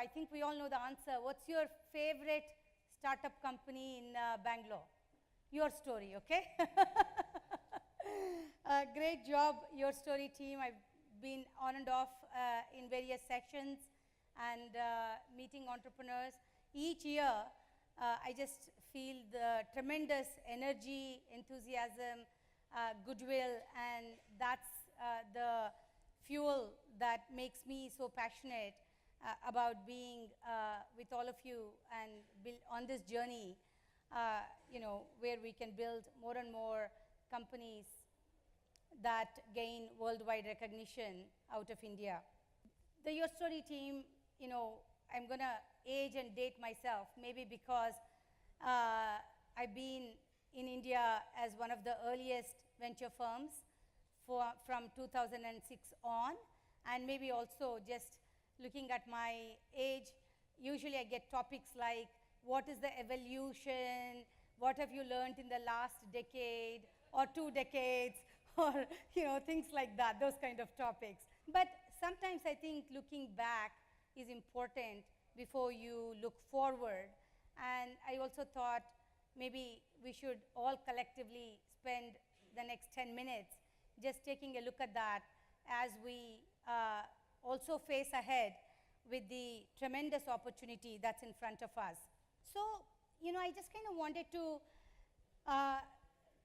I think we all know the answer. What's your favorite startup company in Bangalore? YourStory, okay? Great job, YourStory team. I've been on and off in various sessions and meeting entrepreneurs. Each year, I just feel the tremendous energy, enthusiasm, goodwill, and that's the fuel that makes me so passionate about being with all of you and on this journey, where we can build more and more companies that gain worldwide recognition out of India. The YourStory team, I'm going to age and date myself, maybe because I've been in India as one of the earliest venture firms from 2006 on, and maybe also just looking at my age, usually I get topics like, what is the evolution, what have you learned in the last decade or 2 decades, or things like that, those kind of topics. But sometimes I think looking back is important before you look forward, and I also thought maybe we should all collectively spend the next 10 minutes just taking a look at that as we also face ahead with the tremendous opportunity that's in front of us. So, I just kind of wanted to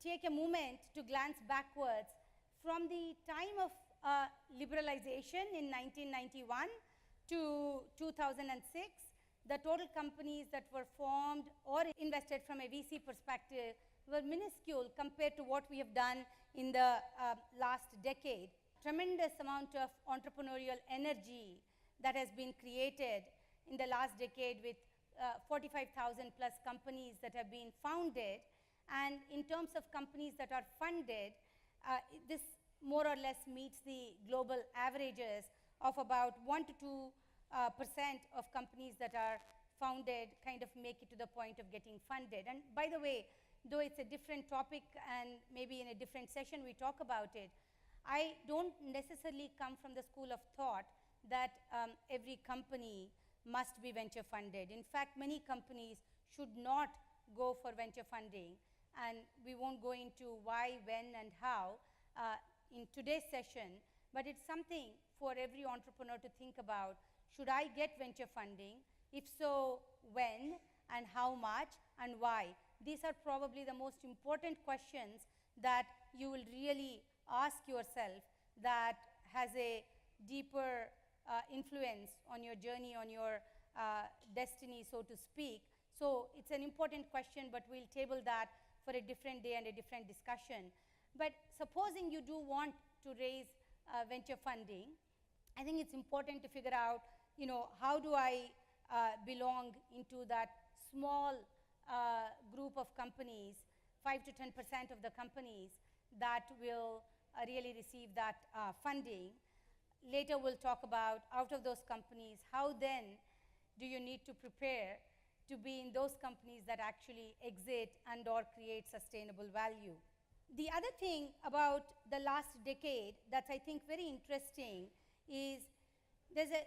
take a moment to glance backwards from the time of liberalization in 1991 to 2006. The total companies that were formed or invested from a VC perspective were minuscule compared to what we have done in the last decade. Tremendous amount of entrepreneurial energy that has been created in the last decade with 45,000 plus companies that have been founded. And in terms of companies that are funded, this more or less meets the global averages of about 1 to 2% of companies that are founded kind of make it to the point of getting funded. And by the way, though it's a different topic and maybe in a different session we talk about it, I don't necessarily come from the school of thought that every company must be venture funded. In fact, many companies should not go for venture funding, and we won't go into why, when, and how in today's session, but it's something for every entrepreneur to think about. Should I get venture funding? If so, when, and how much, and why? These are probably the most important questions that you will really ask yourself that has a deeper influence on your journey, on your destiny, so to speak. So it's an important question, but we'll table that for a different day and a different discussion. But supposing you do want to raise venture funding, I think it's important to figure out, how do I belong into that small group of companies, 5 to 10% of the companies that will really receive that funding. Later we'll talk about, out of those companies, how then do you need to prepare to be in those companies that actually exit and or create sustainable value. The other thing about the last decade that's I think very interesting is there's a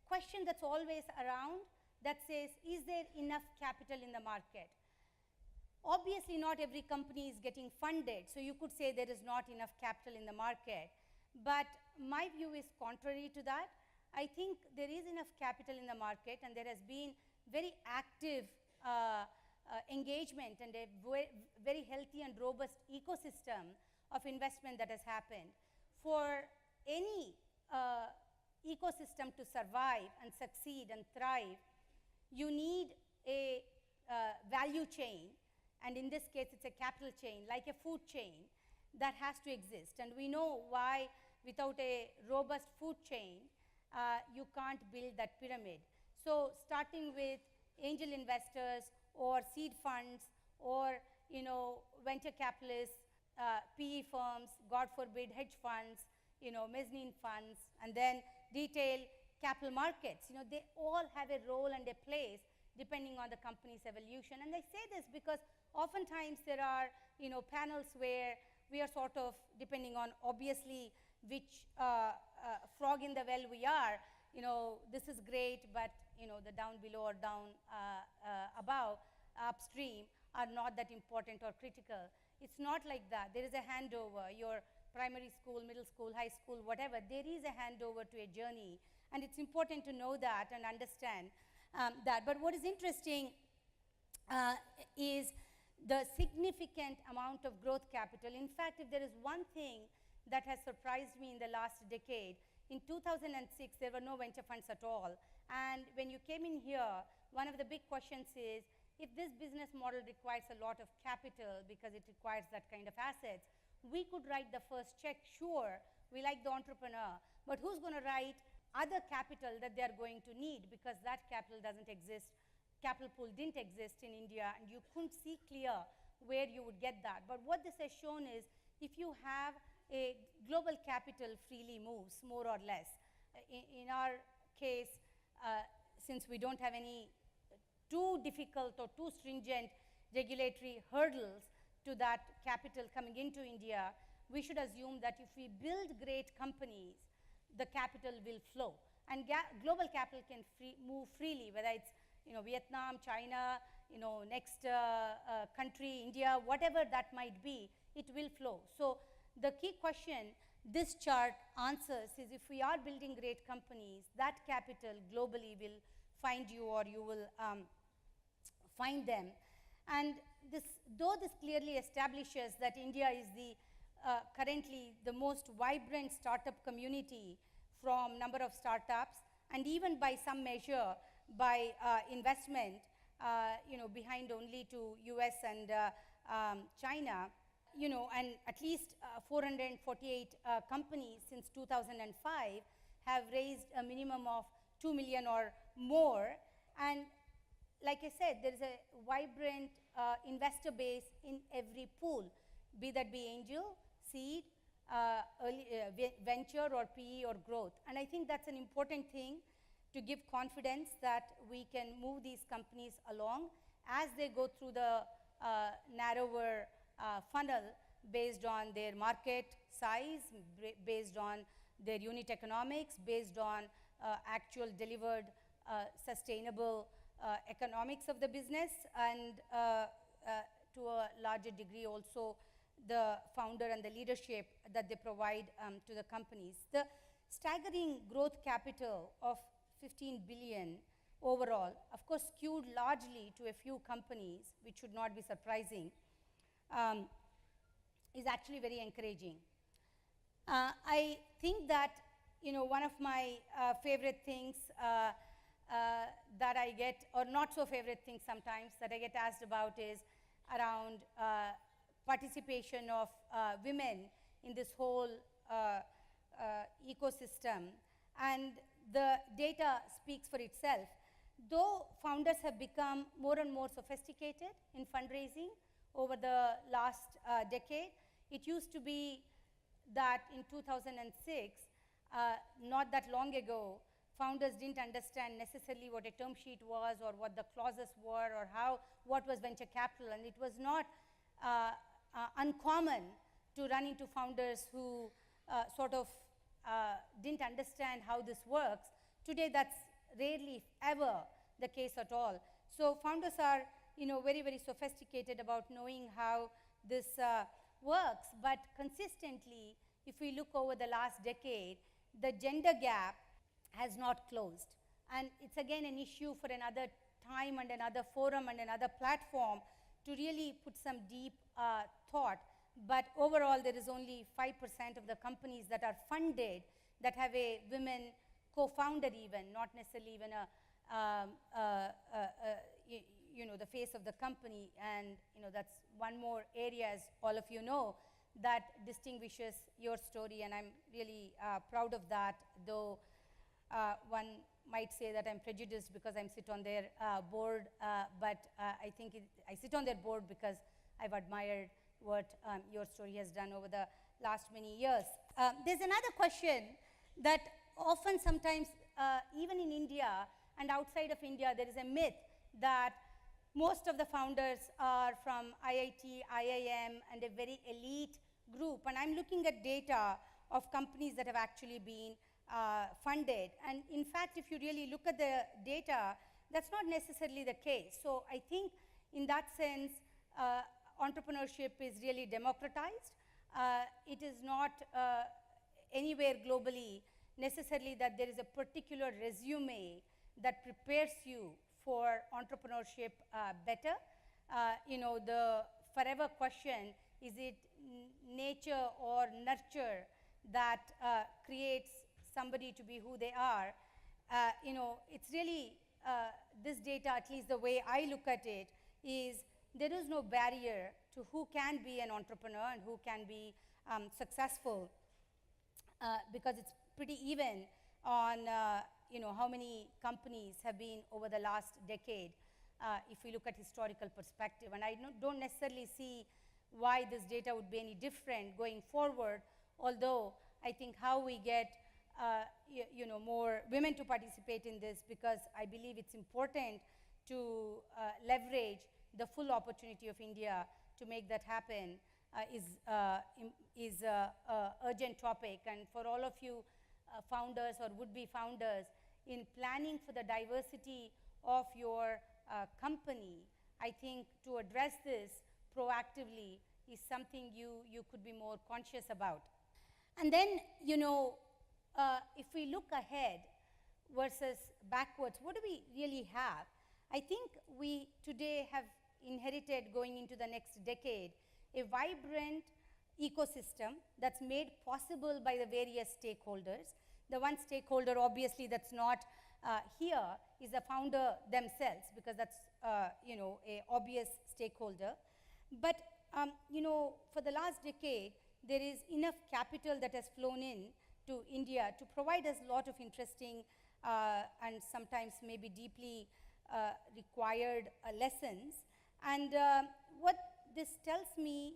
question that's always around that says, is there enough capital in the market? Obviously not every company is getting funded, so you could say there is not enough capital in the market. But my view is contrary to that. I think there is enough capital in the market, and there has been very active engagement and a very healthy and robust ecosystem of investment that has happened. For any ecosystem to survive and succeed and thrive, you need a value chain, and in this case it's a capital chain, like a food chain that has to exist. And we know why without a robust food chain, you can't build that pyramid. So starting with angel investors or seed funds or venture capitalists, PE firms, God forbid hedge funds, mezzanine funds, and then retail capital markets, they all have a role and a place depending on the company's evolution. And I say this because oftentimes there are panels where we are sort of, depending on obviously which frog in the well we are, this is great, but the down below or down above, upstream, are not that important or critical. It's not like that. There is a handover. Your primary school, middle school, high school, whatever, there is a handover to a journey. And it's important to know that and understand that. But what is interesting is the significant amount of growth capital. In fact, if there is one thing that has surprised me in the last decade, in 2006, there were no venture funds at all. And when you came in here, one of the big questions is, if this business model requires a lot of capital because it requires that kind of assets, we could write the first check, sure, we like the entrepreneur, but who's going to write other capital that they're going to need, because that capital doesn't exist. Capital pool didn't exist in India, and you couldn't see clear where you would get that. But what this has shown is, if you have a global capital freely moves, more or less. In our case, since we don't have any too difficult or too stringent regulatory hurdles to that capital coming into India, we should assume that if we build great companies, the capital will flow. And global capital can move freely, whether it's Vietnam, China, next country, India, whatever that might be, it will flow. So the key question this chart answers is, if we are building great companies, that capital globally will find you, or you will find them. And though this clearly establishes that India is currently the most vibrant startup community from number of startups, and even by some measure by investment, behind only to US and China, and at least 448 companies since 2005 have raised a minimum of 2 million or more. And like I said, there is a vibrant investor base in every pool, be that be angel, seed, early, venture, or PE, or growth. And I think that's an important thing to give confidence that we can move these companies along as they go through the narrower funnel based on their market size, based on their unit economics, based on actual delivered sustainable economics of the business, and to a larger degree also the founder and the leadership that they provide to the companies. The staggering growth capital of 15 billion overall, of course skewed largely to a few companies, which should not be surprising, is actually very encouraging. I think that one of my favorite things that I get, or not so favorite things sometimes, that I get asked about is around participation of women in this whole ecosystem. And the data speaks for itself. Though founders have become more and more sophisticated in fundraising over the last decade, it used to be that in 2006, not that long ago, founders didn't understand necessarily what a term sheet was, or what the clauses were, or what was venture capital. And it was not uncommon to run into founders who sort of didn't understand how this works. Today, that's rarely, if ever, the case at all. So founders are very, very sophisticated about knowing how this works. But consistently, if we look over the last decade, the gender gap has not closed. And it's again an issue for another time and another forum and another platform to really put some deep thought. But overall, there is only 5% of the companies that are funded that have a women co-founder, even not necessarily even the face of the company. And that's one more area, as all of you know, that distinguishes YourStory, and I'm really proud of that. Though one might say that I'm prejudiced because I sit on their board, but I think I sit on their board because I've admired what YourStory has done over the last many years. There's another question that often sometimes, even in India and outside of India, there is a myth that most of the founders are from IIT, IIM, and a very elite group. And I'm looking at data of companies that have actually been funded. And in fact, if you really look at the data, that's not necessarily the case. So I think in that sense, entrepreneurship is really democratized. It is not anywhere globally necessarily that there is a particular resume that prepares you for entrepreneurship better. The forever question, is it nature or nurture that creates somebody to be who they are? It's really, this data, at least the way I look at it, is there is no barrier to who can be an entrepreneur and who can be successful, because it's pretty even on how many companies have been over the last decade, if we look at historical perspective. And I don't necessarily see why this data would be any different going forward, although I think how we get more women to participate in this, because I believe it's important to leverage the full opportunity of India to make that happen, is urgent topic. And for all of you founders or would-be founders, in planning for the diversity of your company, I think to address this proactively is something you could be more conscious about. And then, if we look ahead versus backwards, what do we really have? I think we today have inherited, going into the next decade, a vibrant ecosystem that's made possible by the various stakeholders. The one stakeholder, obviously, that's not here is the founder themselves, because that's a obvious stakeholder. But for the last decade, there is enough capital that has flown in to India to provide us a lot of interesting and sometimes maybe deeply required lessons. And what this tells me,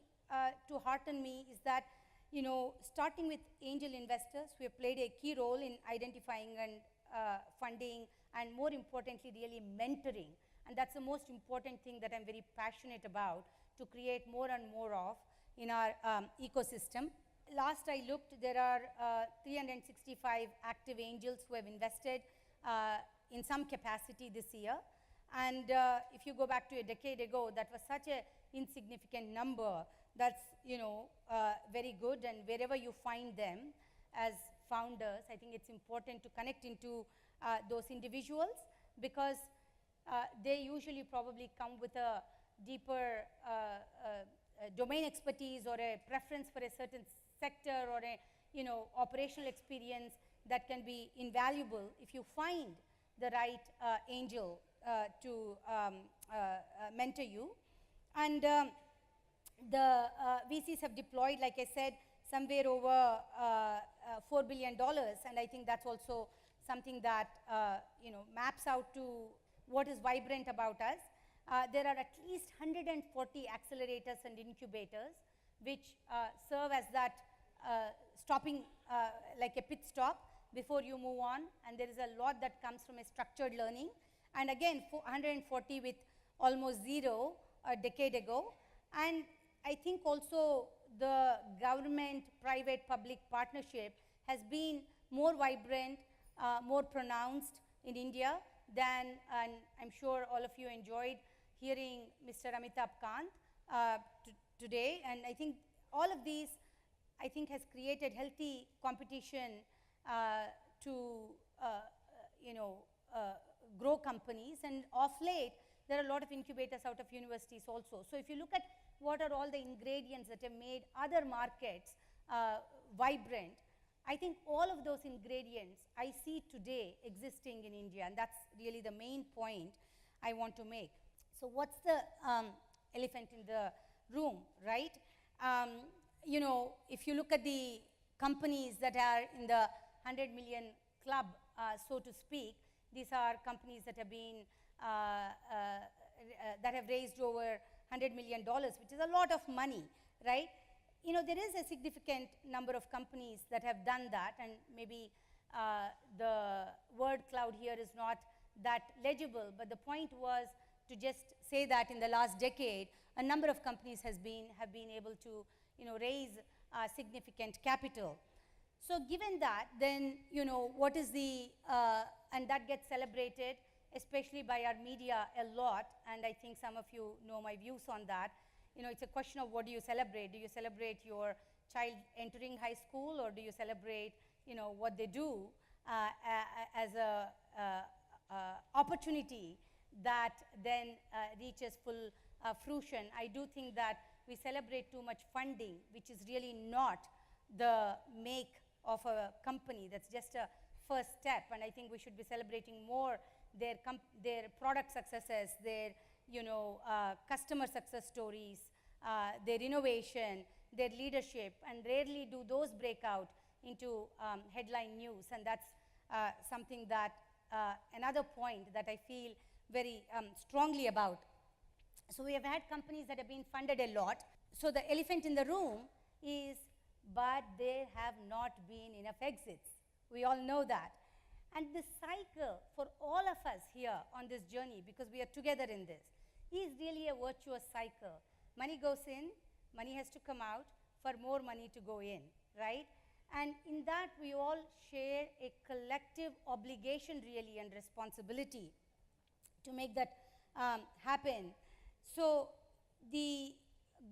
to hearten me, is that starting with angel investors, who have played a key role in identifying and funding, and more importantly, really mentoring. And that's the most important thing that I'm very passionate about, to create more and more of in our ecosystem. Last I looked, there are 365 active angels who have invested in some capacity this year. And if you go back to a decade ago, that was such an insignificant number. That's very good. And wherever you find them as founders, I think it's important to connect into those individuals, because they usually probably come with a deeper domain expertise or a preference for a certain sector, or a operational experience that can be invaluable if you find the right angel to mentor you. And the VCs have deployed, like I said, somewhere over $4 billion, and I think that's also something that maps out to what is vibrant about us. There are at least 140 accelerators and incubators, which serve as that stopping, like a pit stop before you move on. And there is a lot that comes from a structured learning. And again, 140 with almost zero a decade ago. And I think also the government, private, public partnership has been more vibrant, more pronounced in India than, and I'm sure all of you enjoyed hearing Mr. Amitabh Kant today. And I think all of these, I think, has created healthy competition to grow companies. And of late, there are a lot of incubators out of universities also. So if you look at what are all the ingredients that have made other markets vibrant, I think all of those ingredients I see today existing in India, and that's really the main point I want to make. So what's the elephant in the room, right? If you look at the companies that are in the 100 million club, so to speak, these are companies that have been, that have raised over $100 million, which is a lot of money, right? There is a significant number of companies that have done that, and maybe the word cloud here is not that legible, but the point was to just say that in the last decade, a number of companies have been able to raise significant capital. So given that, then, what is the, and that gets celebrated, especially by our media a lot, and I think some of you know my views on that. It's a question of what do you celebrate? Do you celebrate your child entering high school, or do you celebrate, what they do as a opportunity that then reaches full fruition? I do think that we celebrate too much funding, which is really not the make of a company. That's just a first step, and I think we should be celebrating more their product successes, their customer success stories, their innovation, their leadership, and rarely do those break out into headline news. And that's something that another point that I feel very strongly about. So we have had companies that have been funded a lot. So the elephant in the room is, but there have not been enough exits. We all know that. And the cycle for all of us here on this journey, because we are together in this, is really a virtuous cycle. Money goes in, money has to come out for more money to go in, right? And in that, we all share a collective obligation, really, and responsibility to make that happen. So the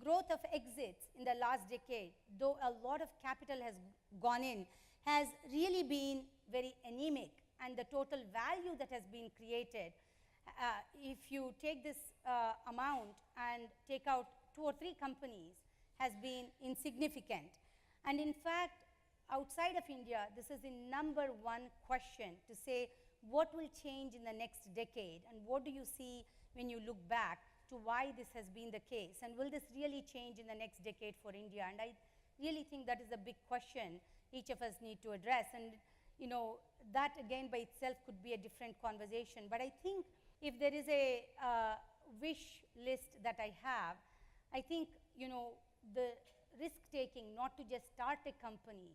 growth of exits in the last decade, though a lot of capital has gone in, has really been very anemic, and the total value that has been created, if you take this amount and take out 2 or 3 companies, has been insignificant. And in fact, outside of India, this is the number one question to say, what will change in the next decade, and what do you see when you look back to why this has been the case, and will this really change in the next decade for India? And I really think that is a big question each of us need to address. And that again by itself could be a different conversation. But I think if there is a wish list that I have, I think the risk taking, not to just start a company,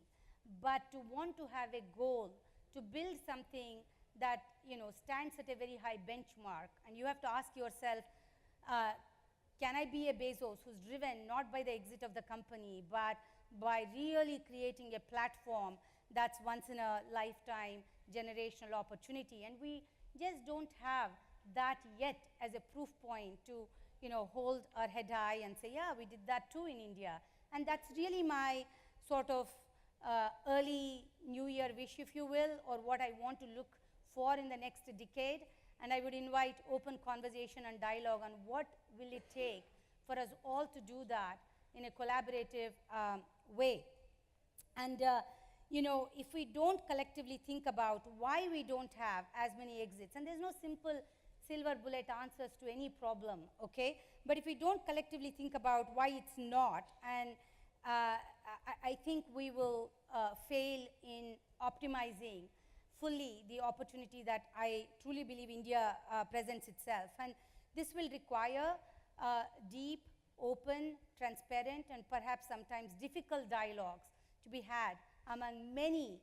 but to want to have a goal to build something that stands at a very high benchmark. And you have to ask yourself, can I be a Bezos who's driven not by the exit of the company, but by really creating a platform that's once in a lifetime generational opportunity? And we just don't have that yet as a proof point to hold our head high and say, yeah, we did that too in India. And that's really my sort of early New Year wish, if you will, or what I want to look for in the next decade. And I would invite open conversation and dialogue on what will it take for us all to do that in a collaborative way. And if we don't collectively think about why we don't have as many exits, and there's no simple silver bullet answers to any problem, okay? But if we don't collectively think about why it's not, and I think we will fail in optimizing fully the opportunity that I truly believe India presents itself. And this will require deep, open, transparent, and perhaps sometimes difficult dialogues to be had among many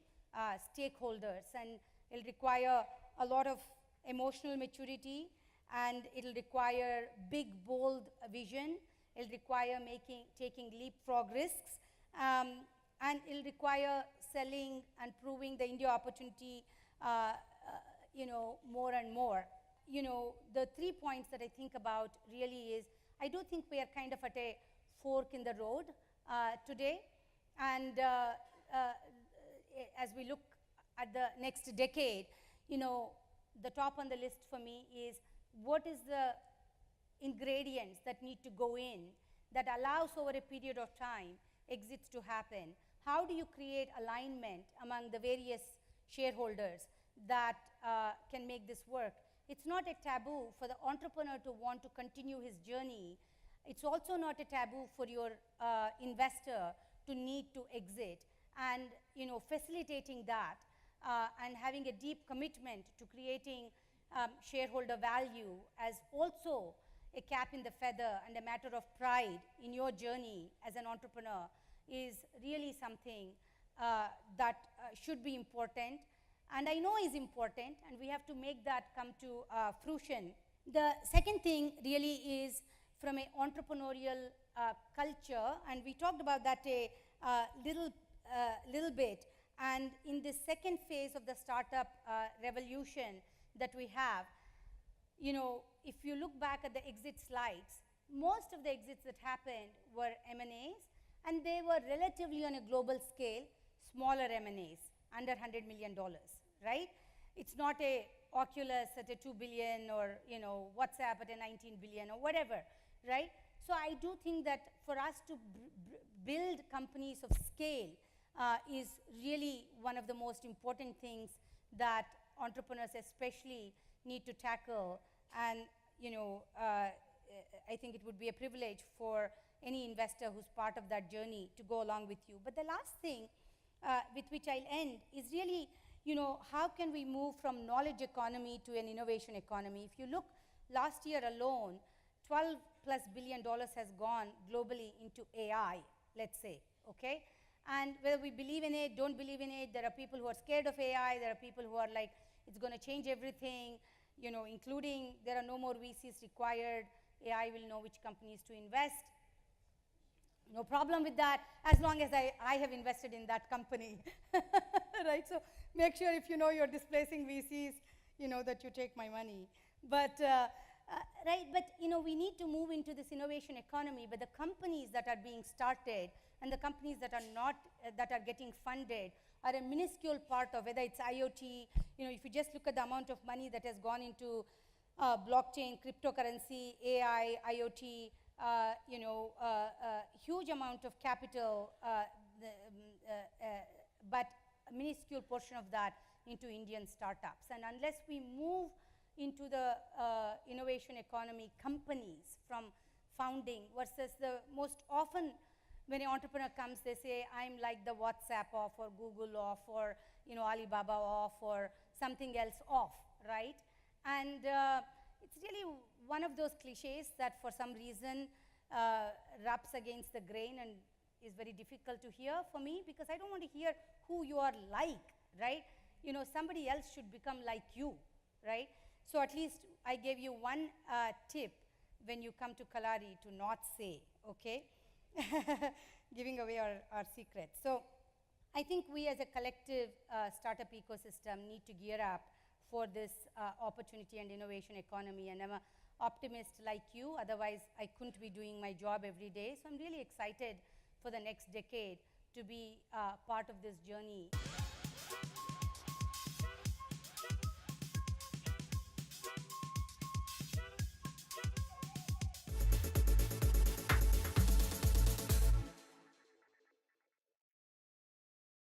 stakeholders. And it'll require a lot of emotional maturity, and it'll require big, bold vision. It'll require taking leapfrog risks, and it'll require selling and proving the India opportunity, more and more. The 3 points that I think about really is, I do think we are kind of at a fork in the road today, and as we look at the next decade, the top on the list for me is, what is the ingredients that need to go in that allows over a period of time exits to happen? How do you create alignment among the various shareholders that can make this work? It's not a taboo for the entrepreneur to want to continue his journey. It's also not a taboo for your investor to need to exit. And facilitating that and having a deep commitment to creating shareholder value as also a cap in the feather and a matter of pride in your journey as an entrepreneur is really something that should be important, and I know is important, and we have to make that come to fruition. The second thing really is from an entrepreneurial culture, and we talked about that a little bit. And in this second phase of the startup revolution that we have, if you look back at the exit slides, most of the exits that happened were M&As, and they were relatively on a global scale, smaller M&As, under $100 million, right? It's not a Oculus at a 2 billion or WhatsApp at a 19 billion or whatever, right? So I do think that for us to build companies of scale is really one of the most important things that entrepreneurs especially need to tackle. And I think it would be a privilege for any investor who's part of that journey to go along with you. But the last thing with which I'll end is really, how can we move from knowledge economy to an innovation economy? If you look last year alone, $12+ billion has gone globally into AI, let's say, okay? And whether we believe in it, don't believe in it, there are people who are scared of AI, there are people who are like, it's going to change everything, including there are no more VCs required, AI will know which companies to invest. No problem with that, as long as I have invested in that company, right? So make sure if you're displacing VCs, that you take my money. But, right, but we need to move into this innovation economy, but the companies that are being started and the companies that are not, that are getting funded are a minuscule part of, whether it's IoT, if you just look at the amount of money that has gone into blockchain, cryptocurrency, AI, IoT, huge amount of capital, but a minuscule portion of that into Indian startups. And unless we move into the innovation economy companies from founding versus the most often when an entrepreneur comes, they say, I'm like the WhatsApp off or Google off or Alibaba off or something else off, right? And it's really one of those cliches that for some reason rubs against the grain and is very difficult to hear for me, because I don't want to hear who you are like, right? Somebody else should become like you, right? So at least I gave you one tip when you come to Kalaari to not say, okay? Giving away our secrets. So I think we as a collective startup ecosystem need to gear up for this opportunity and innovation economy. And I'm an optimist like you, otherwise I couldn't be doing my job every day. So I'm really excited for the next decade to be part of this journey.